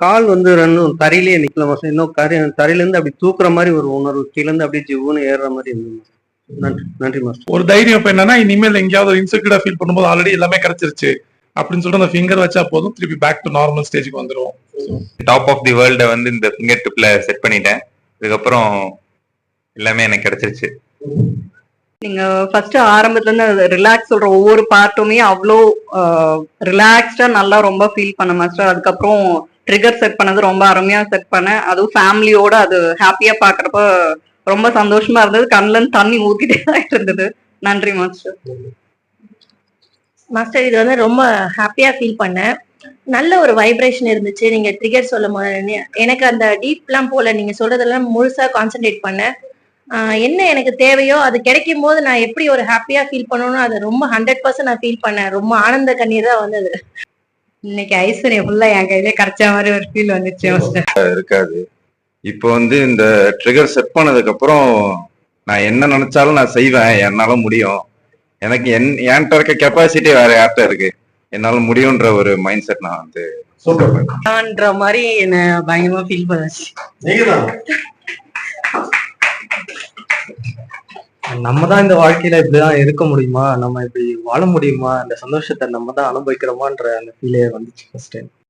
கால் வந்து ரெண்டும் தரையிலேயே நிக்கல மாஸ்டர். இன்னும் தரையில இருந்து அப்படி தூக்குற மாதிரி ஒரு உணர்வு, கீழ இருந்து அப்படியே ஜிவ்வுன்னு ஏறுற மாதிரி இருந்தது. நன்றி நன்றி மாஸ்டர். ஒரு தைரியம் இப்ப என்னன்னா, இனிமேல் எங்கேயாவது இன்செக்யூர்டா ஃபீல் பண்ணும்போது ஆல்ரெடி எல்லாமே கிடைச்சிருச்சு அப்படின்னு சொல்லிட்டு அந்த ஃபிங்கர் வச்சா போதும், திருப்பி பேக் டு நார்மல் ஸ்டேஜுக்கு வந்துருவோம். டாப் ஆஃப் தி வேர்ல்ட வந்து இந்த ஃபிங்கர் டிப்ல செட் பண்ணிட்டேன். இதுக்கப்புறம் எல்லாமே எனக்கு கிடைச்சிருச்சு. நீங்க ஃபர்ஸ்ட் ஆரம்பத்துல இருந்து ரிலாக்ஸ் சொல்ற ஒவ்வொரு பார்ட்டுமே அவ்வளோ ரிலாக்ஸ்டா நல்லா ரொம்ப ஃபீல் பண்ண மாஸ்டர். அதுக்கப்புறம் ட்ரிகர் செட் பண்ணது ரொம்ப அருமையா செட் பண்ணேன். அதுவும் ஃபேமிலியோட அது ஹாப்பியா பாக்குறப்ப ரொம்ப சந்தோஷமா இருந்தது. கண்ணுல இருந்து தண்ணி ஊத்திட்டே தான் இருந்தது. நன்றி மாஸ்டர். மாஸ்டர் இது வந்து ரொம்ப ஹாப்பியா ஃபீல் பண்ணேன். நல்ல ஒரு வைப்ரேஷன் இருந்துச்சு. நீங்க ட்ரிகர் சொல்லும் போது எனக்கு அந்த டீப்லாம் போல, நீங்க சொல்றதெல்லாம் முழுசா கான்சென்ட்ரேட் பண்ணேன். என்ன எனக்கு தேவையோ அது கிடைக்கும் போது நான் எப்படி ஒரு ஹாப்பியா ஃபீல் பண்ணணும், அதை ரொம்ப 100% நான் ஃபீல் பண்ணேன். ரொம்ப ஆனந்த கண்ணீர் தான் வந்தது. இன்னைக்கு ஐஸ்வர்யா ஃபுல்லா என் கையிலே கிடைச்ச மாதிரி ஒரு ஃபீல் வந்துச்சு மாஸ்டர். இருக்காது. இப்போ வந்து இந்த ட்ரிகர் செட் பண்ணதுக்கு அப்புறம் நான் என்ன நினைச்சாலும் நான் செய்வேன், என்னால முடியும். எனக்கு என்கிட்ட இருக்க கெப்பாசிட்டி வேற யார்கிட்ட இருக்கு, என்னால முடியும்ன்ற ஒரு மைண்ட் செட் நான் வந்து சூப்பர் மாதிரி என்ன பயங்கரமா ஃபீல் பண்ணாச்சு. நம்ம தான் இந்த வாழ்க்கையில இப்படிதான் இருக்க முடியுமா, நம்ம இப்படி வாழ முடியுமா, அந்த சந்தோஷத்தை நம்ம தான் அனுபவிக்கிறோமான்ற அந்த ஃபீலே வந்துச்சு ஃபர்ஸ்ட் டைம்.